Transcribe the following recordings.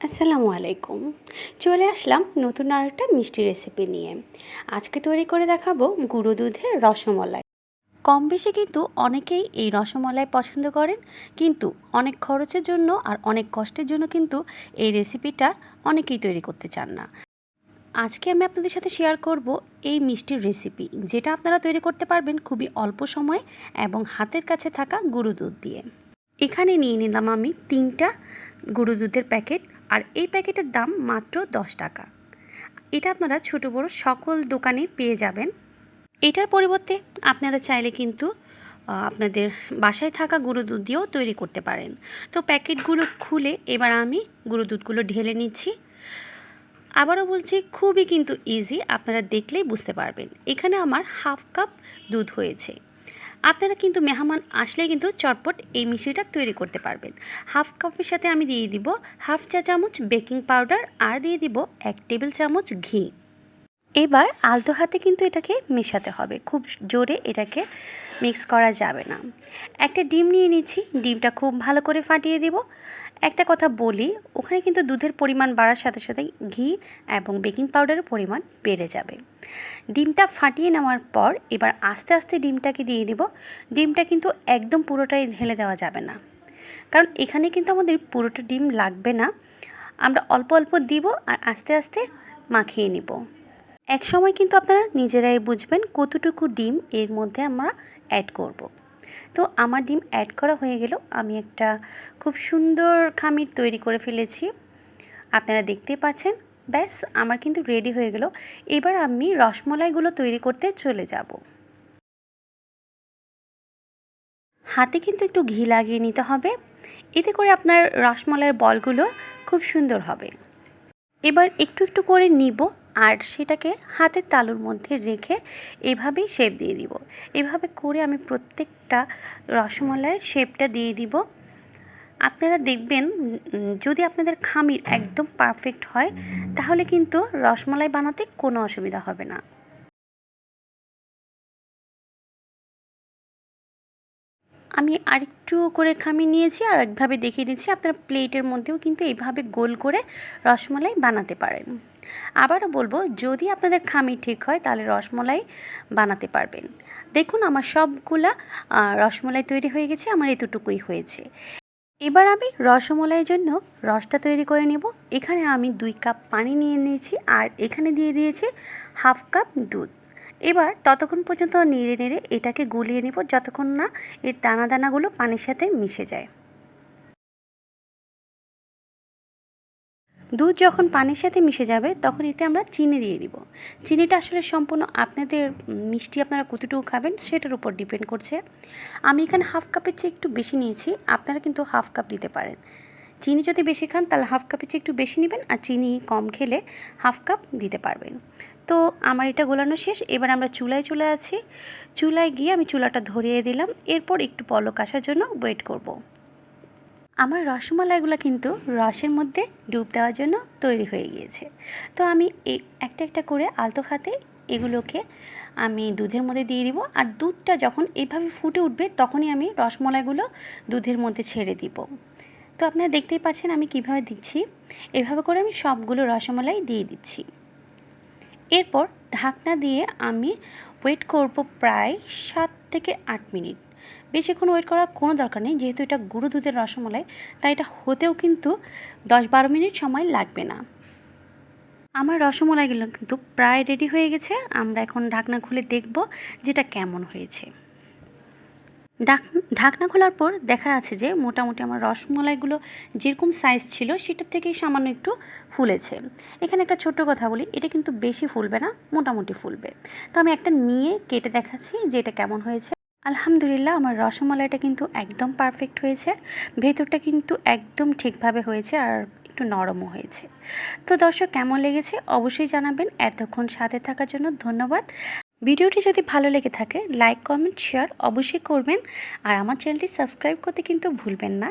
আসসালামু আলাইকুম। চলে আসলাম নতুন আরেকটা মিষ্টি রেসিপি নিয়ে। আজকে তৈরি করে দেখাবো গুঁড়ো দুধের রসমালাই। কম বেশি কিন্তু অনেকেই এই রসমালাই পছন্দ করেন, কিন্তু অনেক খরচের জন্য আর অনেক কষ্টের জন্য কিন্তু এই রেসিপিটা অনেকেই তৈরি করতে চান না। আজকে আমি আপনাদের সাথে শেয়ার করব এই মিষ্টির রেসিপি, যেটা আপনারা তৈরি করতে পারবেন খুবই অল্প সময়ে এবং হাতের কাছে থাকা গুঁড়ো দুধ দিয়ে। এখানে নিয়ে নিলাম আমি 3টা গুঁড়ো দুধের প্যাকেট, আর এই প্যাকেটের দাম মাত্র 10 টাকা। এটা আপনারা ছোটো বড়ো সকল দোকানে পেয়ে যাবেন। এটার পরিবর্তে আপনারা চাইলে কিন্তু আপনাদের বাসায় থাকা গুঁড়ো দুধ দিয়েও তৈরি করতে পারেন। তো প্যাকেটগুলো খুলে এবার আমি গুঁড়ো দুধগুলো ঢেলে নিচ্ছি। আবারও বলছি, খুবই কিন্তু ইজি, আপনারা দেখলেই বুঝতে পারবেন। এখানে আমার হাফ কাপ দুধ হয়েছে। আপনারা কিন্তু মেহমান আসলে কিন্তু চটপট এই মিষ্টিটা তৈরি করতে পারবেন। হাফ কাপের সাথে আমি দিয়ে দিব হাফ চা চামচ বেকিং পাউডার, আর দিয়ে দিব 1 টেবিল চামচ ঘি। এবার আলতো হাতে কিন্তু এটাকে মেশাতে হবে, খুব জোরে এটাকে মিক্স করা যাবে না। একটা ডিম নিয়ে নিচ্ছি, ডিমটা খুব ভালো করে ফাটিয়ে দিব। একটা কথা বলি, ওখানে কিন্তু দুধের পরিমাণ বাড়ার সাথে সাথে ঘি এবং বেকিং পাউডারের পরিমাণ বেড়ে যাবে। ডিমটা ফাটিয়ে নেওয়ার পর এবার আস্তে আস্তে ডিমটাকে দিয়ে দিব। ডিমটা কিন্তু একদম পুরোটাই ঢেলে দেওয়া যাবে না, কারণ এখানে কিন্তু আমাদের পুরোটা ডিম লাগবে না। আমরা অল্প অল্প দিব আর আস্তে আস্তে মাখিয়ে নিব। এক সময় কিন্তু আপনারা নিজেরাই বুঝবেন কতটুকু ডিম এর মধ্যে আমরা অ্যাড করব। তো আমার ডিম অ্যাড করা হয়ে গেল, আমি একটা খুব সুন্দর খামির তৈরি করে ফেলেছি, আপনারা দেখতেই পাচ্ছেন। ব্যাস, আমার কিন্তু রেডি হয়ে গেল। এবার আমি রসমালাইগুলো তৈরি করতে চলে যাব। হাতে কিন্তু একটু ঘি লাগিয়ে নিতে হবে, এতে করে আপনার রসমালাইয়ের বলগুলো খুব সুন্দর হবে। এবার একটু একটু করে নিব আর সেটাকে হাতের তালুর মধ্যে রেখে এভাবেই শেপ দিয়ে দিব। এভাবে করে আমি প্রত্যেকটা রসমালাইয়ের শেপটা দিয়ে দিব। আপনারা দেখবেন, যদি আপনাদের খামির একদম পারফেক্ট হয় তাহলে কিন্তু রসমালাই বানাতে কোনো অসুবিধা হবে না। আমি আরেকটু করে খামির নিয়েছি আর একভাবে দেখিয়ে দিচ্ছি। আপনারা প্লেটের মধ্যেও কিন্তু এইভাবে গোল করে রসমালাই বানাতে পারেন। আবারও বলবো, যদি আপনাদের খামির ঠিক হয় তাহলে রসমালাই বানাতে পারবেন। দেখুন, আমার সবগুলা রসমালাই তৈরি হয়ে গেছে, আমার এতটুকুই হয়েছে। এবার আমি রসমালাইয়ের জন্য রসটা তৈরি করে নেব। এখানে আমি 2 কাপ পানি নিয়ে নিয়েছি আর এখানে দিয়ে দিয়েছি হাফ কাপ দুধ। এবার ততক্ষণ পর্যন্ত নেড়ে নেড়ে এটাকে গুলিয়ে নেব, যতক্ষণ না এর দানা দানাগুলো পানির সাথে মিশে যায়। দুধ যখন পানির সাথে মিশে যাবে তখন এতে আমরা চিনি দিয়ে দিব। চিনিটা আসলে সম্পূর্ণ আপনাদের মিষ্টি আপনারা কতটুকু খাবেন সেটার উপর ডিপেন্ড করছে। আমি এখানে হাফ কাপের চেয়ে একটু বেশি নিয়েছি, আপনারা কিন্তু হাফ কাপ দিতে পারেন। চিনি যদি বেশি খান তাহলে হাফ কাপের চেয়ে একটু বেশি নেবেন, আর চিনি কম খেলে হাফ কাপ দিতে পারবেন। তো আমার এটা গোলানো শেষ। এবার আমরা চুলায় চলে আছি। চুলায় গিয়ে আমি চুলাটা ধরিয়ে দিলাম। এরপর একটু পলক আসার জন্য ওয়েট করব। আমার রসমালাইগুলো কিন্তু রসের মধ্যে ডুব দেওয়ার জন্য তৈরি হয়ে গিয়েছে। তো আমি এই একটা একটা করে আলতো হাতে এগুলোকে আমি দুধের মধ্যে দিয়ে দিব, আর দুধটা যখন এইভাবে ফুটে উঠবে তখনই আমি রসমালাইগুলো দুধের মধ্যে ছেড়ে দিব। তো আপনারা দেখতেই পাচ্ছেন আমি কিভাবে দিচ্ছি। এভাবে করে আমি সবগুলো রসমালাই দিয়ে দিচ্ছি। এরপর ঢাকনা দিয়ে আমি ওয়েট করব প্রায় 7 থেকে 8 মিনিট। বেশিক্ষণ ওয়েট করার কোনো দরকার নেই, যেহেতু এটা গুঁড়ো দুধের রসমালাই, তাই এটা হতেও কিন্তু 10-12 মিনিট সময় লাগবে না। আমার রসমালাইগুলো কিন্তু প্রায় রেডি হয়ে গেছে। আমরা এখন ঢাকনা খুলে দেখব যেটা কেমন হয়েছে। ঢাকনা খোলার পর দেখা যাচ্ছে যে মোটামুটি আমার রসমালাইগুলো যেরকম সাইজ ছিল সেটার থেকেই সামান্য একটু ফুলেছে। এখানে একটা ছোট্ট কথা বলি, এটা কিন্তু বেশি ফুলবে না, মোটামুটি ফুলবে। তো আমি একটা নিয়ে কেটে দেখাচ্ছি যে এটা কেমন হয়েছে। আলহামদুলিল্লাহ, আমার রসমালাইটা কিন্তু একদম পারফেক্ট হয়েছে। ভেতরটা কিন্তু একদম ঠিকভাবে হয়েছে আর একটু নরমও হয়েছে। তো দর্শক, কেমন লেগেছে অবশ্যই জানাবেন। এতক্ষণ সাথে থাকার জন্য ধন্যবাদ। ভিডিওটি যদি ভালো লেগে থাকে লাইক, কমেন্ট, শেয়ার অবশ্যই করবেন। আর আমার চ্যানেলটি সাবস্ক্রাইব করতে কিন্তু ভুলবেন না।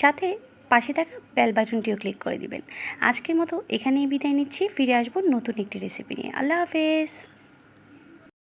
সাথে পাশে থাকা বেল বাটনটিও ক্লিক করে দিবেন। আজকের মতো এখানেই বিদায় নিচ্ছি, ফিরে আসবো নতুন একটি রেসিপি নিয়ে। আল্লাহ হাফেজ।